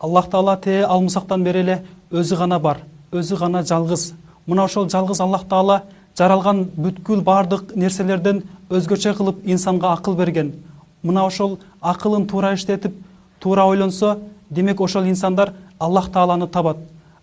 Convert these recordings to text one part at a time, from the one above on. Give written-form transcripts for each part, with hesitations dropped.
Аллах Таала те алмысақтан бері эле өзі ғана бар, өзі ғана жалғыз. Мына ошол жалғыз Аллах Таала жаралған бүткүл бардык нерселерден өзгөчө кылып инсанга акыл берген. Мына ошол акылын туура иштетип, туура ойлонсо, демек ошол инсандар Аллах Тааланы табат.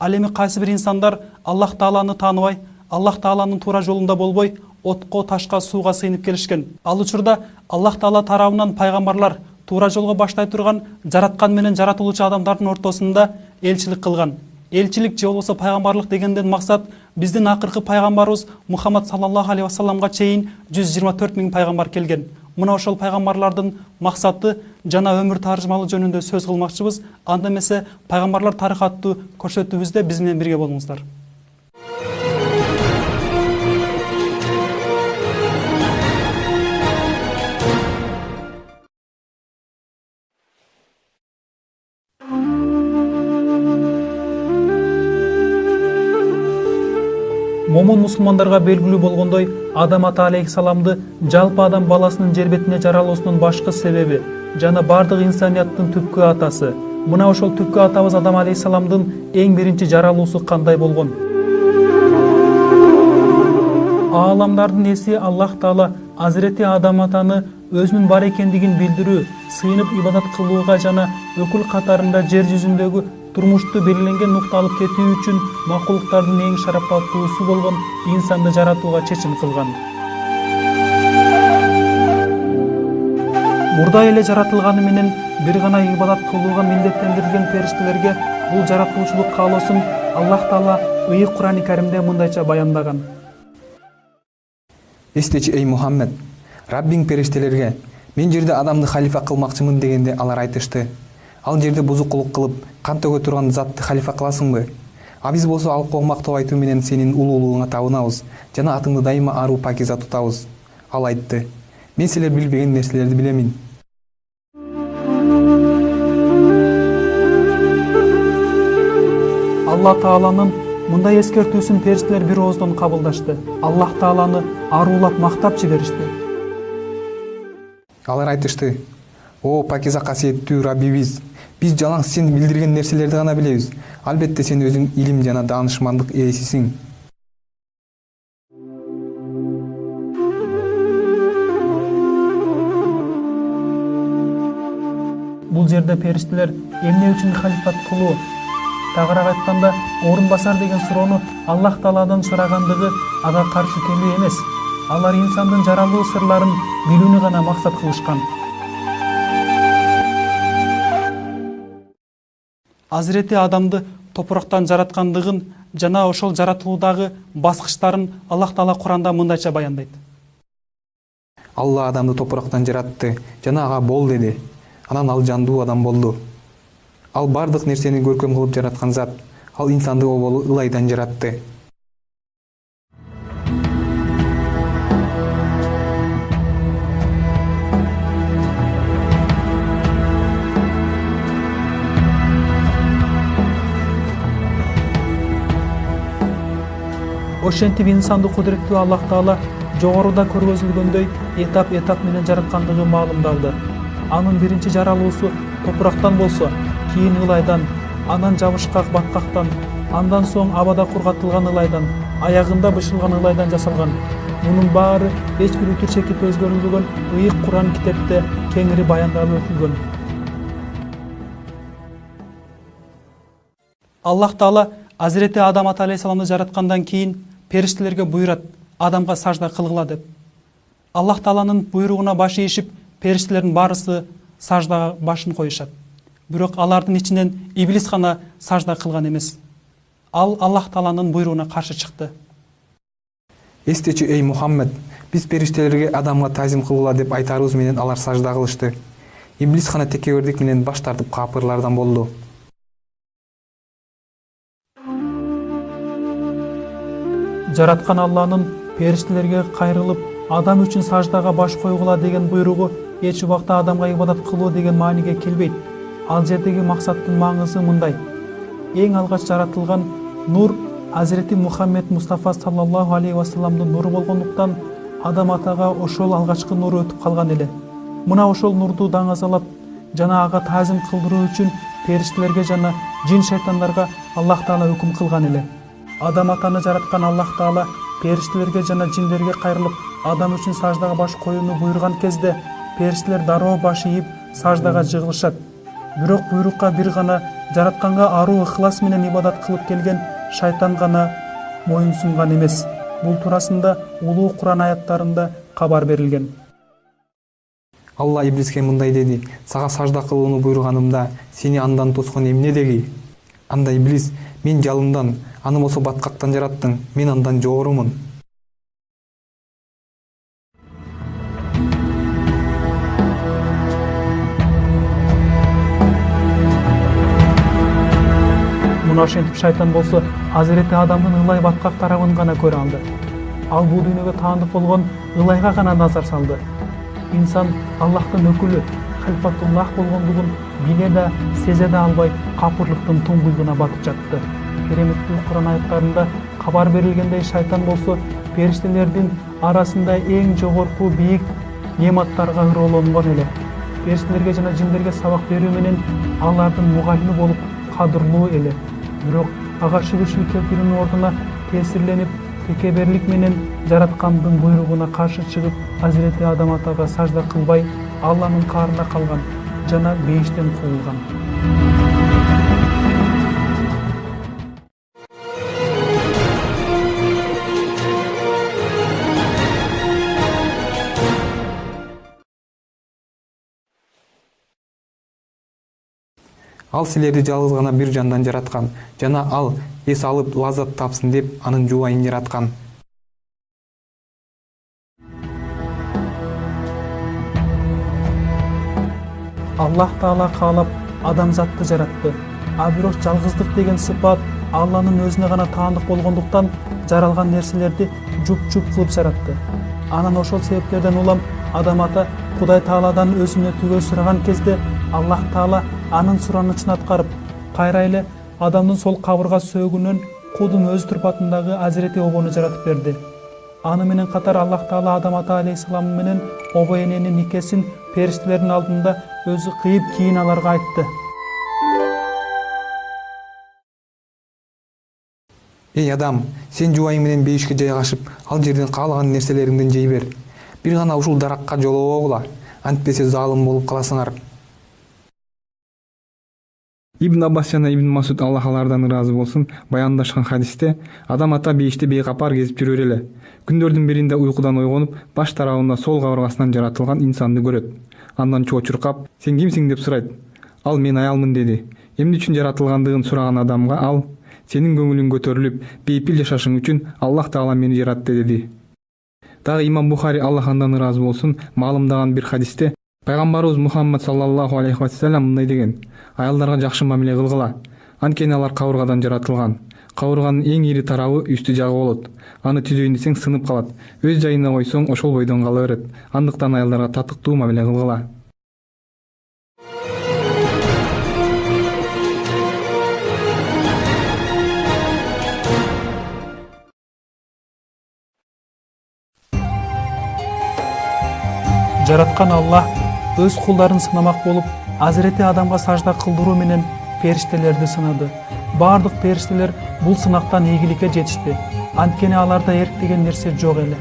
Ал эми кайсы бир инсандар Аллах Тааланы тааныбай, Аллах Тааланын туура жолунда болбой, отко, ташка, сууга сыйынып келишкен. Ал учурда Аллах Таала тарабынан пайгамбарлар туура жолго баштай турган жараткан менен жаратылуучу адамдардын ортосунда элчилик кылган. Элчилик же болбосо пайгамбарлык дегенден максат биздин акыркы пайгамбарыбыз Мухаммад саллаллаху алейхи вассаламга чейин 124 миң пайгамбар келген. Мына ошол пайгамбарлардын максаты жана өмүр таржымалы жөнүндө сөз кылмакчыбыз. Анда эмесе пайгамбарлар тарыхы аттуу көрсөтүүбүздө биз менен бирге болуңуздар. Момун мусулмандарга белгилүү болгондой, Адам ата алейхиссаламды жалпы адам баласынын жер бетине жаралуусунун башкы себеби жана бардык инсанияттын түпкү атасы. Мына ошол түпкү атабыз Адам алейхиссаламдын эң биринчи жаралуусу кандай болгон? Ааламдардын эси Аллах Таала Азирети Адам атаны өзүнүн бар экендигин билдирүү, сыйынып ибадат кылууга жана өкүл катарында жер жүзүндөгү турмушту белгиленген нукта алып кетүү үчүн макулуктардын эң шарапаттуусу болгон инсанды жаратууга чечим кылган. Мурда эле жаратылганы менен бир гана ибадат кылууга милдеттендирилген периштелерге бул жаратуучулук каалоосун Аллах Таала ыйык Кур'ан-ы Каримде мындайча баяндаган. Эстечи эй Мухаммед, Раббиң периштелерге: "Мен жерде адамды халифа кылмакчымын" дегенде алар айтышты: "Ал жерде бузукулук кылып, кан төгө турган затты халифа кыласыңбы? А биз болсо ал мактоо айтуу менен сенин улуулугуңа табынабыз жана атыңды дайыма аруу пакиза тутабыз." Ал айтты: "Мен силер билбеген нерселерди билемин." Аллах Тааланын мындай эскертүүсүн периштелер бир ооздон кабылдашты. Аллах Тааланы аруулап мактап жиберишти. Алар айтышты: "О пакиза касиеттүү Раббибиз, биз жалаң сен билдирген нерселерди гана билебиз. Албетте сен өзүң илим жана даанышмандык ээсисиң." Бул жерде периштелер эмне үчүн халифат кылуу, тагыраак айтканда орун басар деген суроону Аллах Тааладан сурагандыгы ага каршы келүү эмес. Алар инсандын жаралуу сырларын билүүнү гана максат кылышкан. Азирети Адамды топурактан жараткандыгын жана ошол жаратылуудагы баскычтарын Аллах Таала Кур'анда мындайча баяндайт. Алла адамды топурактан жаратты жана ага бол деди. Анан ал жандуу адам болду. Ал бардык нерсени көркөм кылып жараткан зат. Ал инсанды оболу ылайдан жаратты. Ошентип инсанды кудуреттүү Аллах Таала жогоруда көргөзүлгөндөй этап менен жараткандыгы маалымдалды. Анын биринчи жаралуусу топурактан болсо, кийин ылайдан, анан жабышкак баткактан, андан соң абада кургатылган ылайдан, аягында бышылган ылайдан жасалган. Мунун баары эч бир үтүр чекип өзгөрүлбөгөн ыйык Кур'ан китепте кеңири баяндалып өтүлгөн. Аллах Таала Азирети Адам ата алейхиссаламды жараткандан кийин периштелерге буйрат: адамга сажда кылгыла деп. Аллах Тааланын буйругуна баш ийишип, периштелердин баарысы саждага башын коюшат. Бирок алардын ичинен иблис гана сажда кылган эмес. Ал Аллах Тааланын буйругуна каршы чыкты. Эстечи эй Мухаммед, биз периштелерге адамга тазим кылгыла деп айтарыбыз менен алар сажда кылышты. Иблис гана текебердик менен баш тартып капырлардан болду. Жараткан Алланын периштелерге кайрылып, адам үчүн саждага баш койгула деген буйругу эч убакта адамга ибадат кылуу деген мааниге келбейт. Ал жердеги максаттын маңызы мындай: эң алгач жаратылган нур Азирети Мухаммед Мустафа саллаллаху алейхи вассаламдын нуру болгондуктан Адам атага ошол алгачкы нуру өтүп калган эле. Мына ошол нурду даңазалап жана ага тазим кылдыруу үчүн периштелерге жана жин шайтандарга Аллах Таала өкүм кылган эле. Адам атаны жараткан Аллах Таала периштелерге жана жиндерге кайрылып, адам үчүн саждага баш коюуну буйруган кезде периштелер дароо баш ийип саждага жыгылышат. Бирок буйрукка бир гана жаратканга аруу ыхлас менен ибадат кылып келген шайтан гана моюн сунган эмес. Бул туурасында улуу Куран аяттарында кабар берилген. Алла иблиске мындай деди: сага сажда кылууну буйруганымда сени андан тоскон эмне деги? Анда иблис: мен жалындан, аны болсо баткактан жараттың, мен андан жогорумун. Мына ошентип шайтан болсо Азирети Адамдын ылай баткак тарабын гана көрө алды. Ал бул дүйнөгө таандык болгон ылайга гана назар салды. Инсан Аллахтын өкүлү, халифатуллах болгондугун биле да, сезе да албай, капырлыктын туңгуйуна батып жатты. Кереметтүү Куран аяттарында кабар берилгендей, шайтан болсо периштелердин арасында эң жогорку бийик нематтарга ыролонгон эле. Периштелерге жана жиндерге сабак берүү менен алардын мугалими болуп кадырлуу эле. Бирок ага шүгүрчүлүк келтирүүнүн ордуна тесирленип, текеберлик менен жараткандын буйругуна каршы чыгып, Азирети Адам атага сажда кылбай, Алланын каарына калган жана бейиштен куулган. Ал силерди жалгыз гана бир жандан жараткан, жана ал эс алып лаззат тапсын деп анын жубайын жараткан. Аллах Таала каалап адамзатты жаратты. А бирок жалгыздык деген сыпат Алланын өзүнө гана таандык болгондуктан жаралган нерселерди жуп-жуп кылып жаратты. Анан ошол себептерден улам Адам ата Кудай Тааладан өзүнө түгөө сураган кезде Аллах Таала анын суранычын аткарып, кайра эле адамдын сол кабырга сөөгүнөн кудун өз турпатындагы Азирети Обону жаратып берди. Аны менен катар Аллах Таала Адам ата алейхиссалам менен обо эненин никесин периштелердин алдында өзү кыйып кийин аларга айтты. Эй адам, сен жубайың менен бейишке жайгашып, ал жерден каалаган нерселериңден жей бер. Бир гана ушул даракка жолобогула, антпесе залым болуп каласыңар. Ибн Аббас жана Ибн Масуд Аллах алардан ыраазы болсун баяндашкан хадисте Адам ата бейишти бейкапар кезип жүрөр эле. Күндөрдүн биринде уйкудан ойгонуп, баш тарабында сол кабыргасынан жаратылган инсанды көрөт. Андан чоочуркап: "Сен кимсиң?" деп сурайт. Ал: "Мен аялмын" деди. Эмне үчүн жаратылгандыгын сураган адамга ал: "Сенин көңүлүң көтөрүлүп, бейпил жашашың үчүн Аллах Таала мени жаратты" деди. Дагы Имам Бухари Аллах андан ыраазы болсун маалымдаган бир хадисте Пайгамбарыбыз Мухаммад саллаллаху алейхи ва саллям мындай деген: "Аялдарга жакшы мамиле кылгыла. Анткени алар кабыргадан жаратылган. Кабырганын эң ири тарабы үстү жагы болот. Аны түзөйүн десең сынып калат. Өз жайына койсоң ошол бойдон кала берет. Андыктан аялдарга татыктуу мамиле кылгыла." Жараткан Аллах өз кулдарын сынамак болуп, Азирети Адамга сажда кылдыруу менен периштелерди сынады. Бардык периштелер бул сынактан ийгиликке жетишти. Анткени аларда эрк деген нерсе жок эле.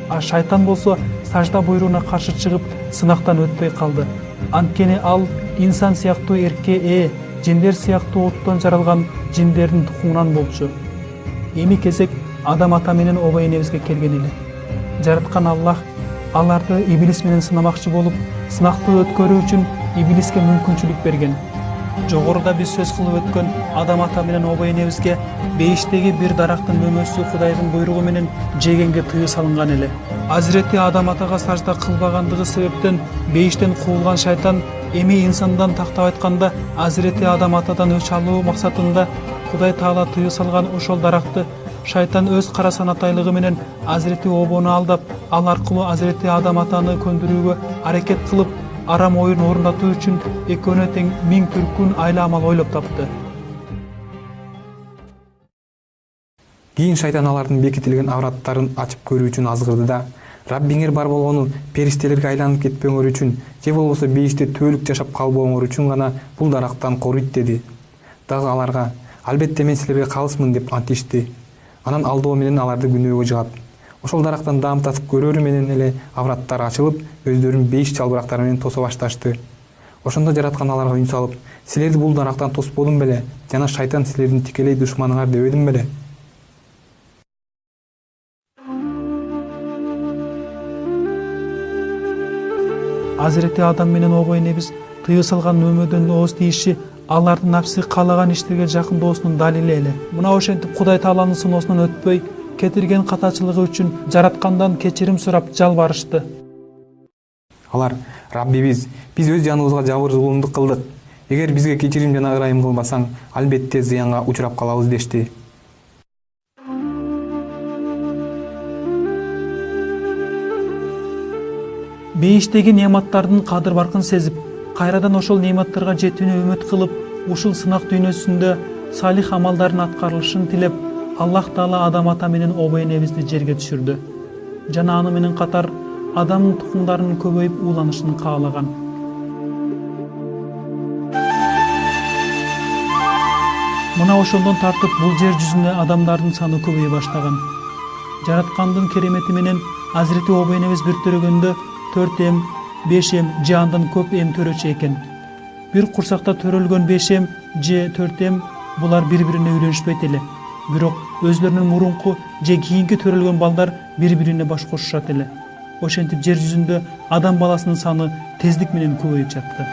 А шайтан болсо сажда буйрууна каршы чыгып, сынактан өтпөй калды. Анткени ал инсан сыяктуу эркке жиндер сыяктуу оттон жаралган жиндердин тукумунан болчу. Эми кезек Адам ата менен обо энебизге келген эле. Жараткан Аллах аларды иблис менен сынамакчы болуп, сынакты өткөрүү үчүн иблиске мүмкүнчүлүк берген. Жогоруда биз сөз кылып өткөн Адам ата менен обо энебизге бейиштеги бир дарактын мөмөсү Кудайдын буйругу менен жегенге тыюу салынган эле. Азирети Адам атага сажда кылбагандыгы себептен бейиштен куулган шайтан эми инсандан тактап айтканда Азирети Адам атадан өч алуу максатында Кудай Таала тыюу салган ошол даракты шайтан өз кара санатайлыгы менен Азирети Обону алдап, ал аркылуу Азирети Адам атаны көндүрүүгө аракет кылып, арам оюн орундатуу үчүн экөөнө тең 1000 түркүн айла амал ойлоп тапты. Кийин шайтан алардын бекитилген авраттарын ачып көрүү үчүн азгырды да, Раббиңер бар болгону периштелерге айланып кетпеңөр үчүн же болбосо бейиште түбөлүк жашап калбооңор үчүн гана бул дарактан коруйт деди. Дагы аларга: албетте мен силерге калысмын деп антишти. Анан алдоо менен аларды күнөөгө жыгат. Ошол дарактан даам татып көрөрү менен эле авраттары ачылып, өздөрүн бейиш чалбырактары менен тосо башташты. Ошондо жараткан аларга үн салып: силерди бул дарактан тосподум беле? Жана шайтан силердин тикелей душманыңар дебедим беле? Азирети Адам менен обой небиз тыюу салган өмөдөн ооз тийиши алардын напси каалаган иштерге жакындоосунун далили эле. Мына ошентип Кудай Тааланын сыноосунан өтпөй, кетирген катачылыгы үчүн жараткандан кечирим сурап жалбарышты. Алар: Раббибиз, биз өз жаныбызга жабыр зулумдук кылдык. Эгер бизге кечирим жана ырайым кылбасаң, албетте зыянга учурап калабыз дешти. Бейиштеги неаматтардын кадыр баркын сезип, кайрадан ошол неаматтарга жетүүнү үмүт кылып, ушул сынак дүйнөсүндө салих амалдардын аткарылышын тилеп, Аллах Таала Адам ата менен обой энебизди жерге түшүрдү. Жана аны менен катар Адамдын тукумдарынын көбөйүп ууланышын каалаган. Мына ошондон тартып бул жер жүзүндө адамдардын саны көбөйө баштаган. Жараткандын керемети менен Азирети обой энебиз бир төрөгөндө 4 эм, 5 эм же андан көп эм төрөчү экен. Бир курсакта төрөлгөн 5 эм же 4 эм булар бири-бирине үйлөнүшпөйт эле. Бирок өзлөрүнүн мурунку же кийинки төрөлгөн балдар бири-бирине баш кошушат эле. Ошентип жер жүзүндө адам баласынын саны тездик менен көбөйүп жатты.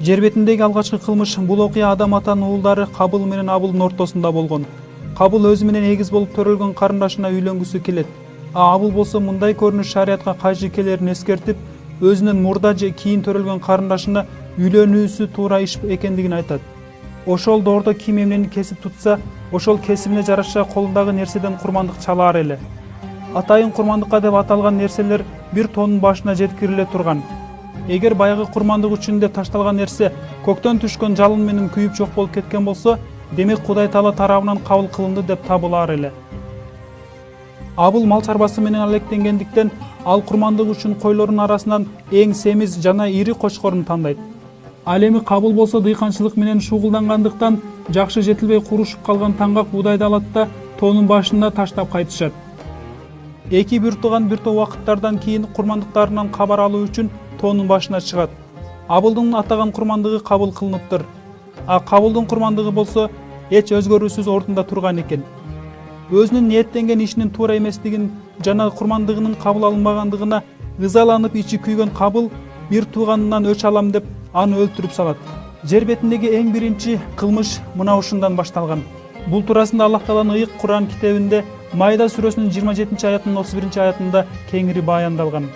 Жер бетиндеги алгачкы кылмыш бул окуя Адам атанын уулдары Кабыл менен Абылдын ортосунда болгон. Кабыл өзү менен эгиз болуп төрөлгөн карындашына үйлөнгүсү келет. Абыл болсо мындай көрүнүш шариятка кайшы келерин эскертип, өзүнүн мурда же кийин төрөлгөн карындашына үйлөнүүсү туура иш экендигин айтат. Ошол доордо ким эмнени кесип тутса, ошол кесибине жараша колундагы нерседен курмандык чалаар эле. Атайын курмандыкка деп аталган нерселер бир тоонун башына жеткириле турган. Эгер баягы курмандык үчүн деп ташталган нерсе көктөн түшкөн жалын менен күйүп жок болуп кеткен болсо, демек Кудай Таала тарабынан кабыл кылынды деп табылаар эле. Абыл мал чарбасы менен алектенгендиктен ал курмандык үчүн койлордун арасынан эң семиз жана ири кочкорун тандайт. Ал эми Кабыл болсо дыйканчылык менен шугулдангандыктан жакшы жетилбей курушуп калган таңгак буудайды алат да тоонун башына таштап кайтышат. Эки бир тууган бир топ убакыттардан кийин курмандыктарынан кабар алуу үчүн тоонун башына чыгат. Абылдын атаган курмандыгы кабыл кылыныптыр. Кабылдын курмандыгы болсо эч өзгөрүүсүз ордунда турган экен. Өзүнүн ниеттенген ишинин туура эместигин жана курмандыгынын кабыл алынбагандыгына ызаланып ичи күйгөн Кабыл бир тууганынан өч алам деп аны өлтүрүп салат. Жер бетиндеги эң биринчи кылмыш мына ушундан башталган. Бул туурасында Аллах Тааланын ыйык Куран китебинде Майда сүрөсүнүн 27-аятынын 31-аятында кеңири баяндалган.